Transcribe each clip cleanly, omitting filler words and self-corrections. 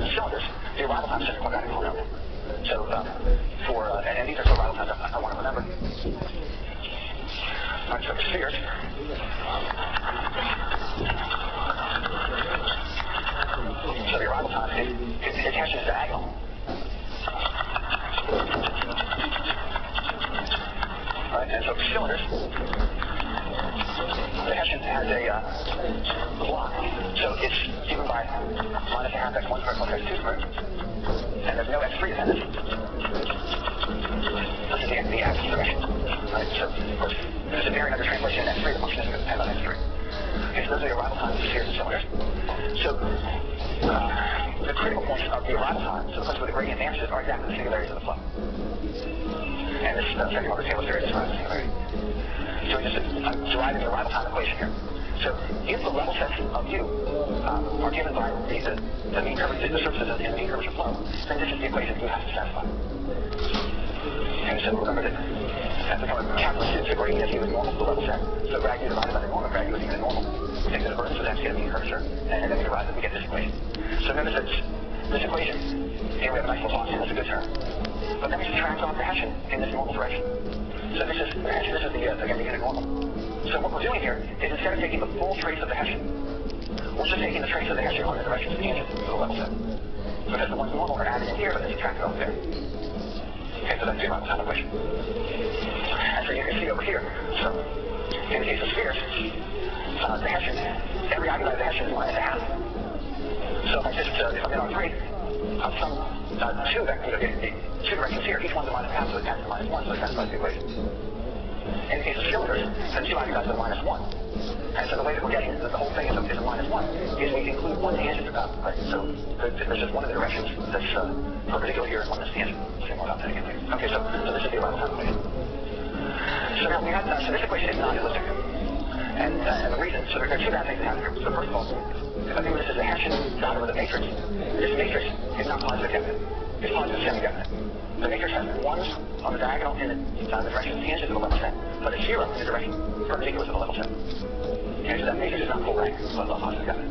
the cylinders, the arrival time is just a quadratic polynomial. So and these are sort of arrival times I want to remember. All right, so for spheres, so the arrival time is Hessian is diagonal. All right, and so for cylinders, the Hessian has a block, so it's given by minus a half x1 squared plus x2 squared, and there's no x3 dependence. This is the axis direction. Right, so of course, this is a very under translation in x3, the function isn't going to depend on x3. Okay, so those are the arrival times of spheres and cylinders. So the critical points of the arrival time, so the places where the gradient vanishes, are exactly the singularities of the flow. And this second order Taylor series describes the singularity. So I'm deriving the arrival time equation here. So if the level sets of U are given by the mean curvature, the surfaces and the mean curvature flow, then this is the equation U has to satisfy. And so remember that as we come to calculus, the gradient of U is normal to the level set. So grad U divided by the normal, grad U is even normal. We take the divergence of x, get a mean curvature, and then we derive it, we get this equation. So notice that this equation, here we have a nice little Hessian, that's a good term. But then we subtract off the Hessian in this normal direction. So this is the Hessian, this is again, the unit normal. So what we're doing here is instead of taking the full trace of the Hessian, we're just taking the trace of the Hessian on the direction of tangent to the level set. Because the ones normal are added in here, but then subtracted off there. Okay, so that's the arrival time equation. And so you can see over here, so in the case of spheres, the Hessian, every argument of the Hessian is minus a half. So if I just, if I'm in R3, two directions here, each one's a minus half, so it tends to minus 1, so it satisfies the equation. In the case of cylinders, the two arguments are minus 1. And so the way that we're getting the whole thing is a minus 1 is we include one tangent about, right? So there's just one of the directions that's perpendicular here and one that's tangent. We'll say more about that again later. Okay, so this is the arrival time equation. So now we have, so this equation is not elliptic. And the reason, so there are two bad things that happen here. So first of all, if I think this is a Hessian dotted with a matrix, this matrix is not positive definite. It's positive semi-definite. The matrix has ones on the diagonal in the direction tangent to the level set, but a 0 in the direction perpendicular to the level set. Okay, so that matrix is not full rank, but not positive definite.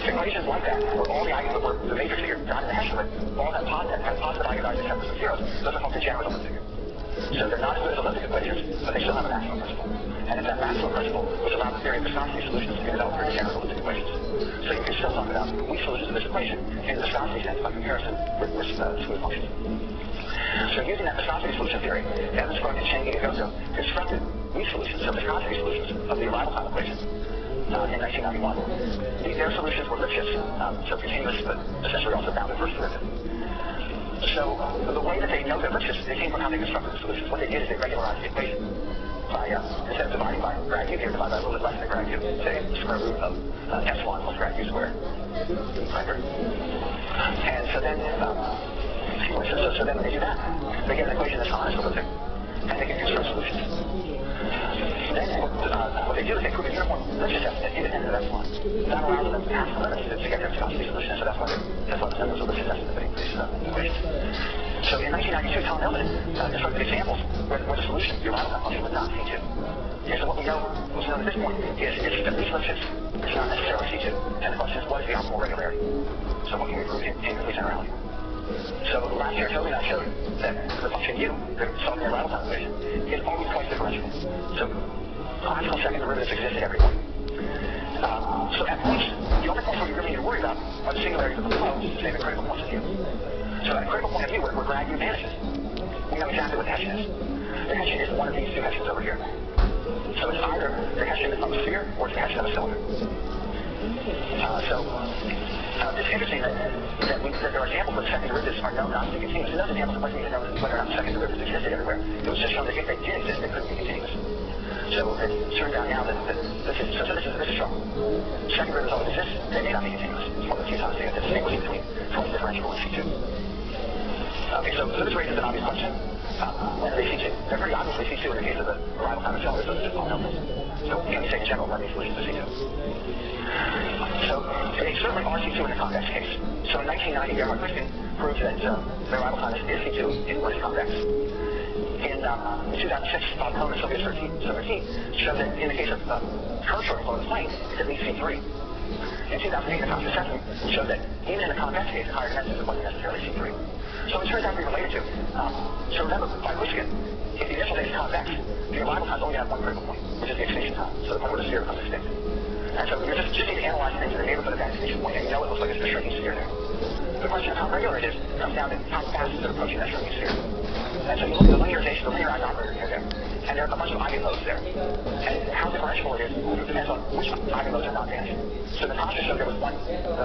Equations like that, where all the arguments, where the matrix that you're dotting the Hessian with, all have positive eigenvalues except for some zeros, those are called degenerate elliptic. So they're not as good as elliptic equations, but they still have a maximum principle. And if that maximum principle was allowed the theory of viscosity solutions to be developed for degenerate elliptic equations. So you can still talk about weak solutions of this equation in the viscosity sense by comparison with smooth functions. So using that viscosity solution theory, Evans, Scruggs, and Cheng Goto constructed weak solutions, so viscosity solutions of the arrival time equation in 1991. Their solutions were Lipschitz, so continuous, but essentially also bounded first derivative. So the way that they know that Lipschitz, they came from how they constructed the solutions. What they did is they regularized the equation by, instead of dividing by grad U, they divide by a little bit less than grad U, say the square root of epsilon plus grad U squared. Right? And so then, so then when they do that, they get an equation that's not elliptic, and they can construct solutions. Then what they do is they prove a uniform Lipschitz estimate independent of epsilon. That allows them to pass the limits to get their viscosity solution, so that's why the numbers of Lipschitz estimate that increase equations. So in 1992, Tom Hellman constructed examples where the solution, the arrival time function, was not C2. Okay, so what we know at this point is it's at least Lipschitz, it's not necessarily C2. And the question is, what is the optimal regularity? So what can we prove in complete generality? So last year, Toby and I showed that the function U, the solving the arrival time equation, is always twice differentiable. So classical second derivatives exist at every point. So at points, the only points where you really need to worry about are the singularities of the flow, just to say the critical points of U. So at a critical point of view, where grad U vanishes, we know exactly what the Hessian is. The Hessian is one of these two Hessians over here. So it's either the Hessian of a sphere or it's the Hessian of a cylinder. It's interesting that there are examples where the second derivatives are known not to be continuous. In those examples, it wasn't even known whether or not the second derivatives existed everywhere. It was just shown that if they did exist, they couldn't be continuous. So it turns out now that this is trouble. Second derivatives always exist, they may not be continuous. It's one of the few times they have to distinguish between twice differentiable and C2. Okay, so this raises an obvious question. When are they C2? They're pretty obviously C2 in the case of the arrival time of cylinders, so they're just polynomials. So we can say in general when these solutions are C2. So they certainly are C2 in the convex case. So in 1990, Gerhard Kristine proved that the arrival time is C2 in what is convex. In 2006, Bob Cohn and Sylvia Sertine showed that in the case of curved short flow in the plane, it's at least C3. In 2008, the Costa assessment showed that even in the convex case, higher dimensions, it wasn't necessarily C3. So it turns out to be related to. So remember, by Huisken, if the initial phase is convex, the arrival time is only going to have one critical point, which is the extinction time. So the point where the sphere becomes extinct. And so you're just need to analyze things in the neighborhood of that extinction point, and you know it looks like it's a shrinking sphere there. The question of how regular it is comes down to how fast is it approaching that shrinking sphere. And so you look at the linearization, the linearized operator here there, and there are a bunch of eigenmodes there. And how differentiable it is depends on which eigenmodes are not vanished. So Natasha showed there was one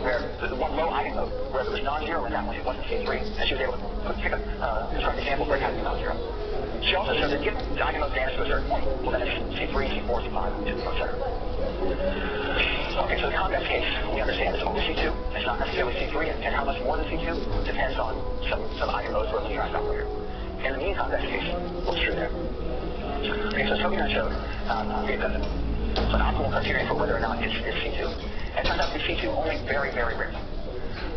where the one low eigenmode where there was non-zero in that one, it wasn't C3, and she was able to pick a construct example where it had to be non-zero. She also showed that if the eigenmodes vanish to a certain point, well then it's C3, C4, C5, etc. Okay, so the convex case, we understand it's only C2, it's not necessarily C3, and how much more than C2 depends on some eigenmodes or a linearized operator. In the mean convex case, what's true there? Okay, so Toby and I showed an optimal criterion for whether or not it's C2. And it turns out to be C2 only very, very rarely.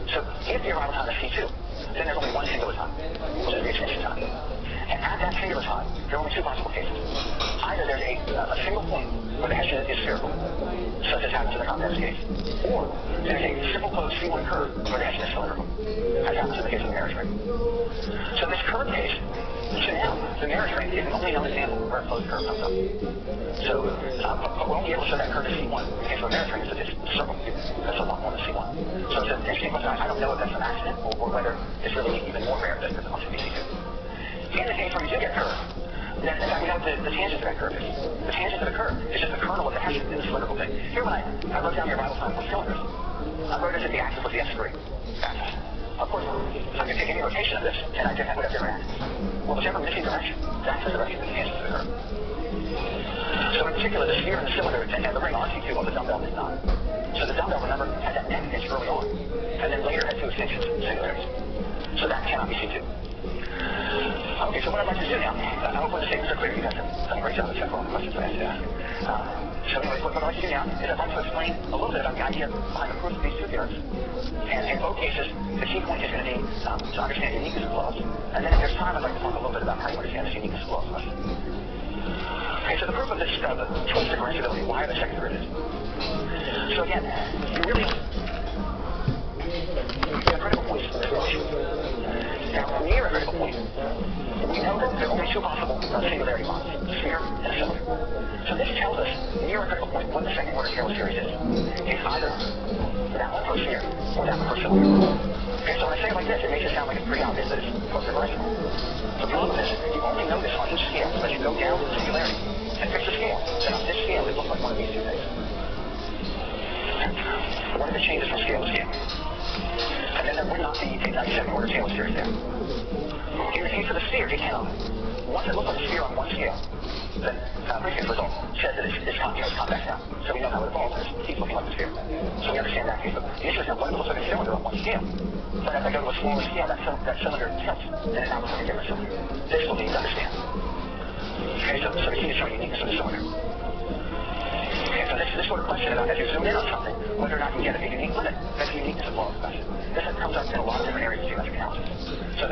So if the arrival time is C2, then there's only one singular time, which is the extinction time. And at that singular time, there are only two possible cases. Either there's a single point where the Hessian is spherical, such as happens in the convex case, or there's a simple closed C1 curve where the Hessian is cylindrical, as happens in the case of the Merritt ring. So this curve case, so now, the Merritt ring is the only known example where a closed curve comes up. So, but we're only able to show that curve as C1. In the case of a Merritt ring, it's a circle. That's a lot more than C1. So it's an interesting question. I don't know if that's an accident or whether it's really even more rare that it comes to be C2. In the case where you do get curve, then in fact we know what the tangent to that curve is. The tangent to the curve is just the kernel of the Hessian in the cylindrical thing. Here when I wrote down the arrival time for cylinders, I wrote it as the axis was the S3 axis. Of course, I can take any rotation of this, and I can have whatever different axis. Well, whichever missing direction, that's the direction of the tangent to the curve. So in particular, the sphere and the cylinder and the ring are C2, while the dumbbell is not. So the dumbbell, remember, had that neck pitch early on, and then later had two extinctions, singularities. So that cannot be C2. Okay, so what I'd like to do now, I hope the statements are clear. You guys have done a great job of checking all the questions I asked to ask. So anyway, what I'd like to do now is I'd like to explain a little bit about the idea behind the proof of these two theorems. And in both cases, the key point is going to be to understand uniqueness of laws. And then if there's time, I'd like to talk a little bit about how you understand this uniqueness of laws question. Okay, so the proof of this twin differentiability, why are the second derivatives? So again, you really get a critical point in this relation. Now, near a critical point, we know that there are only two possible singularity bonds, a sphere and a cylinder. So this tells us, near a critical point, what the second order Taylor series is. It's either that one for a sphere or that one for a cylinder. Okay, so when I say it like this, it makes it sound like it's pretty obvious that it's close differentiable. The problem is, you only know this on each scale, so as you go down to the singularity and fix the scale, then on this scale, it looks like one of these two things. What if it changes from scale to scale? And then there would not be a 97 order Taylor series there. In the case of the sphere, it cannot. Once it looks like a sphere on one scale, then Huisken's result says that it's convex now. So we know how it evolves, and it keeps looking like a sphere. So we understand that case. But the issue is now, what if it looks like a cylinder on one scale? But as I go to a smaller scale, that cylinder tilts, and it now looks like a different cylinder. This will need to understand. Okay, so the key is showing uniqueness of the cylinder. Okay, so this sort of question about, as you zoom in on something, whether or not you get a unique limit, that's the uniqueness of laws question. This comes up in a lot of different areas of geometric analysis. So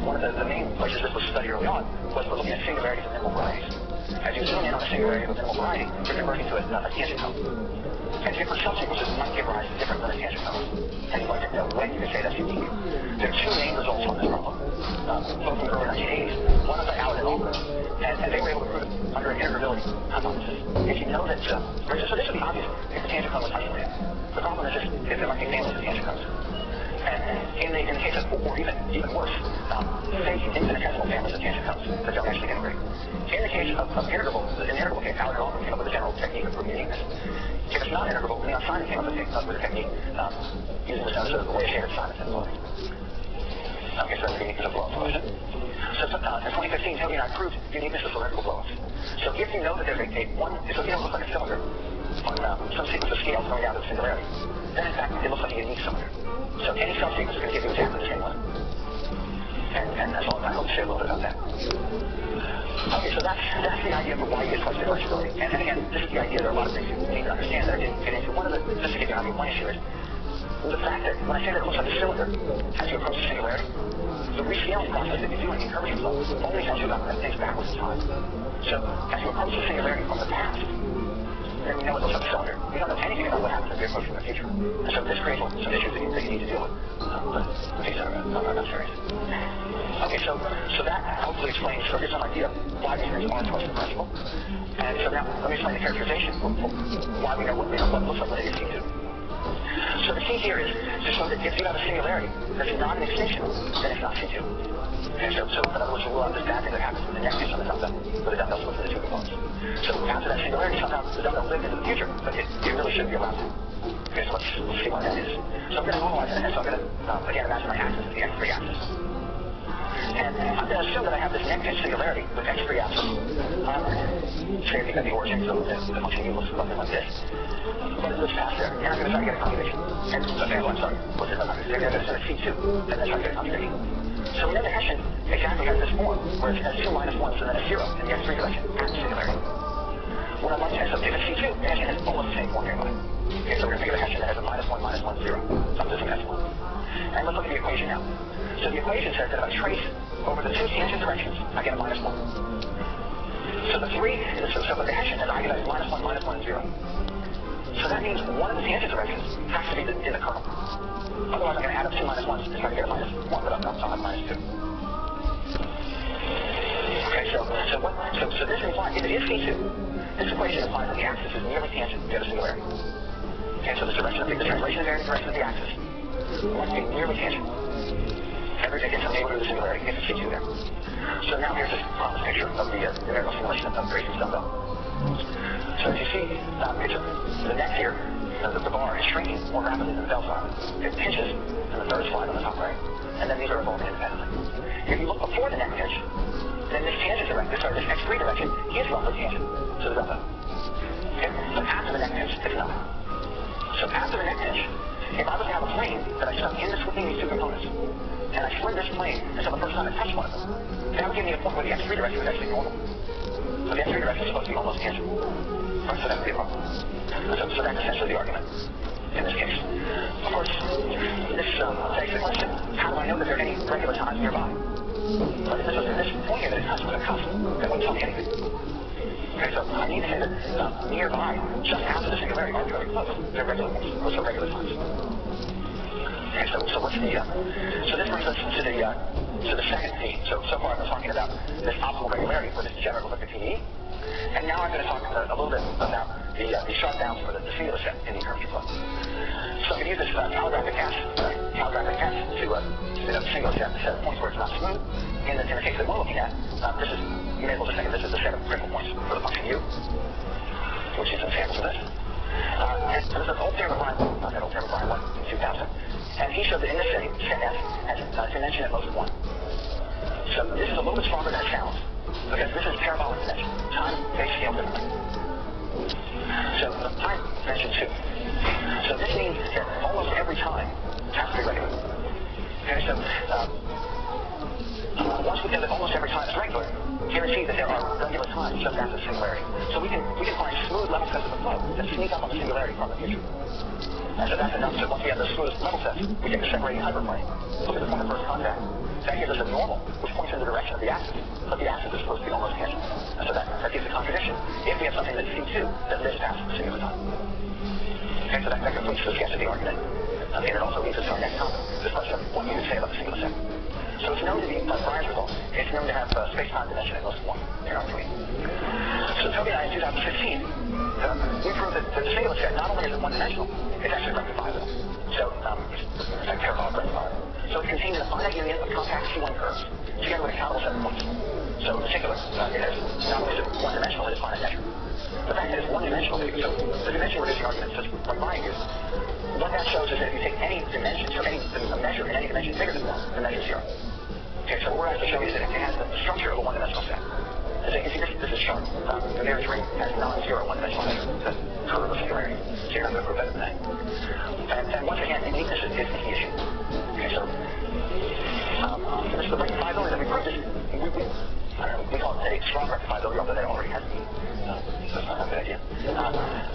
one of the main places this was studied early on was for looking at singularities of minimal varieties. As you zoom in on a singularity of a minimal variety, you're converting to a tangent cone. And different subsequences might give rise to different limit tangent cones. And you'd like to know when you can say that's unique. There are two main results on this problem, both from the early 1980s. One is by Allen and Alford, and they were able to prove it under an integrability hypothesis. If you know that, so this would be obvious if the tangent cone was isolated. The problem is just if there might be families of tangent cones. And in the case of, or even worse, fake infinitesimal families of tangent cones that don't actually integrate. In the case of integrable, in the integrable case, Allen and Alford came up with a general technique of proving uniqueness. If it's not integrable, Leon Simon came up with a technique using what's known as the way of standard Simon inequality. Okay, so that's the uniqueness of blow-ups question. So in 2015, Toby and I proved uniqueness of cylindrical blow-ups. So if you know that there's so if you don't look like a cylinder on some sequence of scales going down to the singularity, then in fact it looks like a unique cylinder. So any subsequence is going to give you exactly the same limit. And that's all I hope to say a little bit about that. Okay, so that's the idea for why you get such differentiability. And again, this is the idea. There are a lot of things you need to understand that I didn't get into. Just to give you an idea, one issue is the fact that when I say that it looks like a cylinder as you approach the singularity, the rescaling process that you do in the incursion flow only tells you about things backwards in time. So as you approach the singularity from the past, then we know it looks like a cylinder. We don't know anything about what happens as we approach from the future. And so this creates some issues that you need to deal with. Okay, so I'm not serious. Okay, so that hopefully explains, so gives some idea why these things aren't twice compressible. And so now let me explain the characterization, why we know what looks like when it is C2. So the key here is to show that if you have a singularity that's not an extinction, then it's not C2. Okay, so in other words, we'll rule out this bad thing that happens in the next case on the dumbbell, where the dumbbell splits into two components. So after that singularity, somehow the dumbbell lived into the future, but it really shouldn't be allowed to. Okay, so let's see why that is. So I'm going to normalize it, and so I'm going to, again, imagine my axis is the x3 axis. And I'm going to assume that I have this neck pinch singularity with x3 axis onward. Say at the origin, so the function u looks something like this. But it looks past there, and I'm going to try to get a conjugation. And okay, I'm sorry, what's it? I'm going to set a C2, and then try to get a conjugation. So we know the Hessian exactly has this form, where it has 2 minus 1, so then a 0 in the x3 direction at the singularity. What I'd like to so if it's C2, the Hessian has almost the same form nearby. Okay, so we're going to think of the Hessian that has a minus 1, 0. Some system has 1. And let's look at the equation now. So the equation says that if I trace over the 2 tangent directions, I get a minus 1. So the 3, so the Hessian has ionized minus 1, 0. So that means one of the tangent directions has to be in the kernel. Otherwise, I'm going to add up 2 minus 1s to try to get a minus 1, but I'll have minus 2. Okay, so this implies, if it is C2, this equation implies that the axis is nearly tangent to the singularity. Okay, so the translation is there in the direction of the axis. It must be nearly tangent. Everything gets a neighborhood of the singularity, gets a C2 there. So now here's this promised picture of the numerical simulation of Grayson's dumbbell. So as you see, the neck here, the bar is shrinking more rapidly than the bell side. It pinches in the third slide on the top right, and then these are evolving independently. If you look before the neck pinch, then this tangent direction, this x3 direction, is roughly tangent to the dumbbell. Okay? But after the neck pinch, it's not. So after the neck pinch, if I was to have a plane that I stuck in between these 2 components, and I slid this plane, and so the first time I touched one of them, that would give me a point where the x3 direction is actually normal. So the x3 direction is supposed to be almost tangent. Right, so that would be a problem. So that's essentially the argument in this case. Of course, this begs the question, how do I know that there are any regular times nearby? But in this point here that it touches with a constant, that wouldn't tell me anything. Okay, so I need to say that nearby, just after the singularity, are very close. They're regular ones, those are regular times. Okay, so what's the, so this brings us to the second theme. So far I've been talking about this optimal regularity for this degenerate elliptic PDE. And now I'm going to talk a little bit about the sharp bounds for the singular set in the curvature flow. So I'm going to use this calligraphic S to set up a singular set of points where it's not smooth. In the case that we're looking at, you may as well just think of this as a set of critical points for the function u, which is examples of this. And so this is old theorem of Brian 1 in 2000. And he showed that in this setting, set S has a dimension at most 1. So this is a little bit stronger than it sounds, because this is parabolic dimension. Time, they scale differently. So time dimension 2. So this means that almost every time has to be regular. Okay, so once we know that almost every time is regular, guarantee that there are regular times just after the singularity. So we can find smooth level sets of the flow that sneak up on the singularity from the future. And so that's enough. So once we have the smooth level sets, we get the separating hyperplane. Look at the point of first contact. That gives us a normal, which points in the direction of the axis. But the axis is supposed to be almost tangent. And so that gives a contradiction if we have something that's C2 that lives past the singular time. Okay, so that completes the sketch of the argument. And it also leads us to our next topic, this question of what you would say about the singular set. So it's known to be, Brian's result, it's known to have space-time dimension at most 1 in R3. So Toby and I in 2015, we proved that the singular set not only is it one-dimensional, it's actually rectifiable. So it's like parabolic rectifiable. So it contains a finite union of compact C1 curves together with a countable set of points. So in particular, it has not only is it one-dimensional, it is finite measure. The fact that it's one-dimensional, so the dimension reducing argument says, like Brian used, what that shows is that if you take any dimension, so a measure in any dimension bigger than 1, the measure is 0. Okay, so what we're actually showing is that it has the structure of a one-dimensional set. As you can see, this is sharp. The marriage ring has non-zero one-dimensional measure, the curve of singularity. So you're not going to prove better than that. And once again, uniqueness is the key issue. Okay, so this is the rectifiability that we proved is, we call it a strong rectifiability, although that already has to be. So it's not a good idea.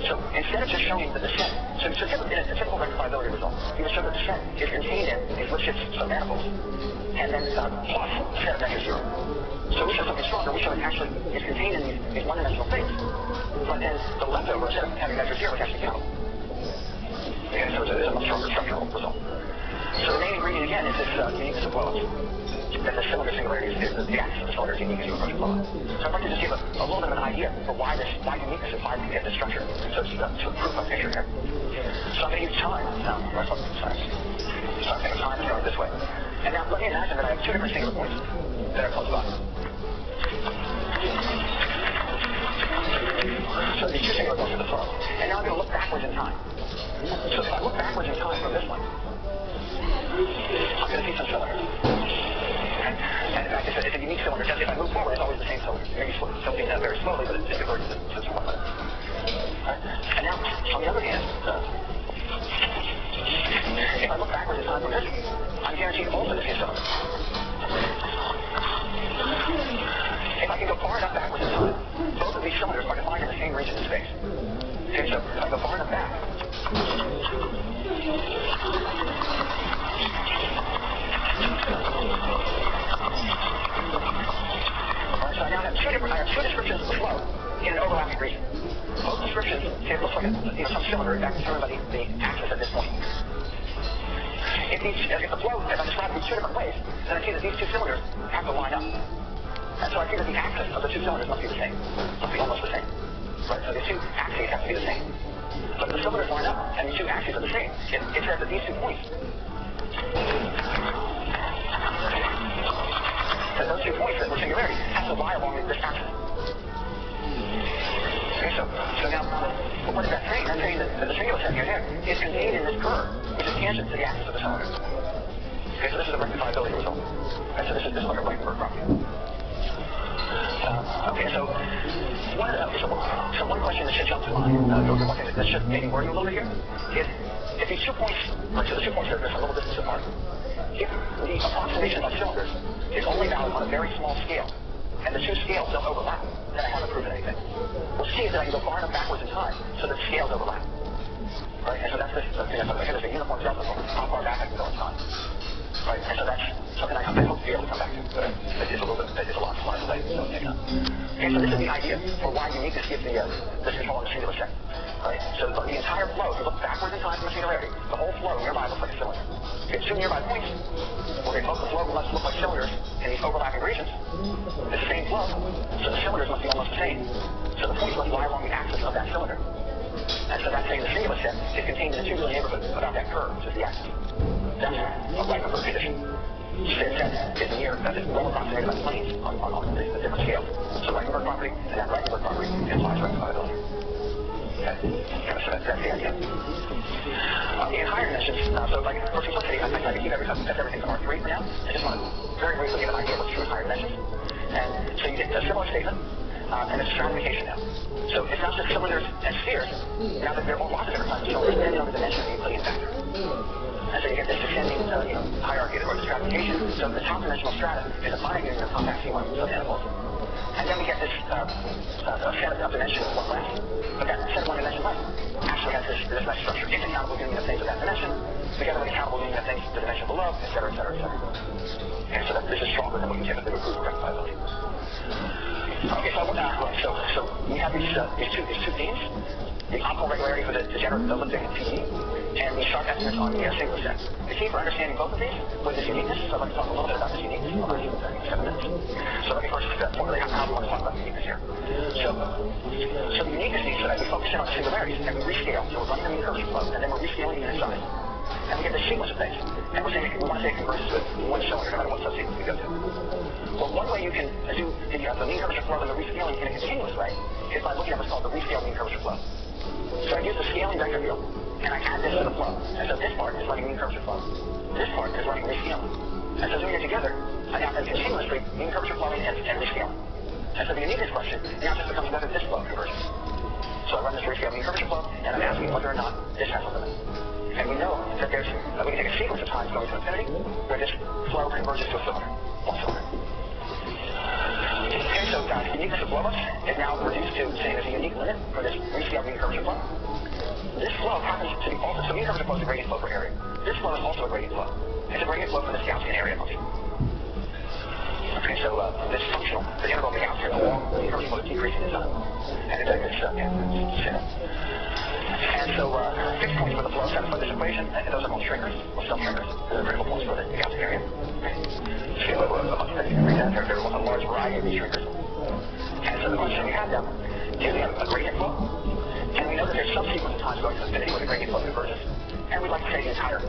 So instead of just showing that the set, so typically in a typical rectifiability result, you show that the set is contained in these Lipschitz submanifolds, and then plus a set of vector zero. So we show something stronger. We show it actually is contained in these one-dimensional things, but then the leftover set of having vector zero is actually countable. Okay, so it's a much stronger structural result. So the main ingredient again is this uniqueness of blow-ups. That the cylinder singularity is the axis of the cylinder is unique as you approach blow-up. So I'd like to just give a little bit of an idea for why uniqueness is why we get this structure. So it's to prove a picture here. So I'm going to use time. Now, let's look at the science. So I'm thinking time is going this way. And now let me imagine that I have two different singular points that are close by. So these two singular points are the flow. And now I'm going to look backwards in time. So if I look backwards in time from this one, I'm going to see some cylinders. And in fact, it's a unique cylinder. Just if I move forward, it's always the same cylinder. Maybe something very slowly, but it diverges to some point. And now, on the other hand, if I look backwards in time from this, I'm guaranteed also to see a cylinder. If I can go far enough backwards in time, both of these cylinders are defined in the same region in space. Okay, so if I go far enough back, so I now have two descriptions of the flow in an overlapping region. Both descriptions say it looks like some cylinder, in fact, determined by the axis at this point. If the flow, if I describe these two different ways, then I see that these two cylinders have to line up. And so I see that the axis of the two cylinders must be the same. Must be almost the same. Right? So the two axes have to be the same. But if the cylinders line up and the two axes are the same, it says that these 2 points, that those 2 points that were singularity have to lie along this axis. Okay, so now, what is that saying? That's saying that the singular set here is contained in this curve, which is tangent to the axis of the cylinder. Okay, so this is a rectifiability result. Okay, so this is like a Reichenberg property. Okay, so one question that should jump to mind, one thing that should maybe worry you a little bit here, is if these 2 points, so the 2 points are a little distance apart, if the approximation of cylinders is only valid on a very small scale, and the 2 scales don't overlap, then I haven't proven anything. What's key is that I can go far enough backwards in time so that scales overlap. Right? And so that's this, there's a uniform delta for how far back I can go in time. Right? And so that's something I hope to be able to come back to. But it's a little bit, it's a lot smarter today, so take that. Okay, so this is the idea for why uniqueness gives the control of the singular set. Right? So the entire flow, if you look backwards in time from a singularity, the whole flow nearby looks like a cylinder. If 2 nearby points, well, they both the flow must look like cylinders in these overlapping regions. It's the same flow, so the cylinders must be almost the same. So the points must lie along the axis of that cylinder. And so that's saying the singular set is contained in the tubular neighborhood about that curve, which is the axis. That's a Reichenberg condition. Set is near, that is well approximated by the planes on the different scales. So Reichenberg property and that Reichenberg property implies rectifiability. Okay, so that's the idea. In higher dimensions, so like for simplicity, I try to keep everything to R3 for now. I just want to very briefly give an idea of what's true in higher dimensions. And so you get a similar statement, and it's stratification now. So it's not just cylinders and spheres. Now that there are lots of different types of cylinders, depending on the dimension of the Euclidean factor. And so you get this descending hierarchy or the stratification. So the top dimensional strata is a finite union of compact C1 submanifolds. And then we get this set of dimension of 1 length. But that set of 1 dimension length actually has this nice structure. It's a countable union of things of that dimension, together with a countable union of things the dimension below, et cetera, et cetera, et cetera. And so this is stronger than what we typically would prove for rectifiability. Okay, so we have these two themes, the optimal regularity for the degenerate elliptic TE, and the sharp estimates on the singular set. The key for understanding both of these was this uniqueness, so I'd like to talk a little bit about this uniqueness in the last 7 minutes. So let me first formulate how we want to talk about the uniqueness here. So the uniqueness means that we focus in on the singularities, and we rescale, so we're running the mean curvature flow, and then we're rescaling the inside. And we get this sequence of things. And we're saying we want to say it converges with 1 cylinder, no matter what subsequence we go to. Well, one way you can do the mean curvature flow and the rescaling in a continuous way is by looking at what's called the rescale mean curvature flow. So I use the scaling vector field, and I add this to the flow. And so this part is running mean curvature flow. This part is running rescaling. And so doing it together, I now have continuously mean curvature flowing and rescaling. And so the uniqueness question now just becomes whether this flow converges. So I run this rescale mean curvature flow, and I'm asking whether or not this has a limit. And we know that we can take a sequence of times going to infinity where this flow converges to a cylinder, 1 cylinder. Okay, so the uniqueness of blow-ups is now reduced to saying there's a unique limit for this rescale mean curvature flow. This flow happens to be also, so mean curves are close to gradient flow per area. This flow is also a gradient flow. It's a gradient flow for this Gaussian area function. Okay, so this functional, the integral of the Gaussian along the mean curve flow is decreasing in time. And it's zero. And so fixed points for the flow satisfy this equation, and those are called shrinkers, or self-shrinkers. They're critical points for the Gaussian area. Okay. So amongst that, you can read that. There are a large variety of these shrinkers. And so the question we have now, here we have a gradient flow, and we know that there's some sequence of times going to infinity where the gradient flow converges, and we'd like to say the entire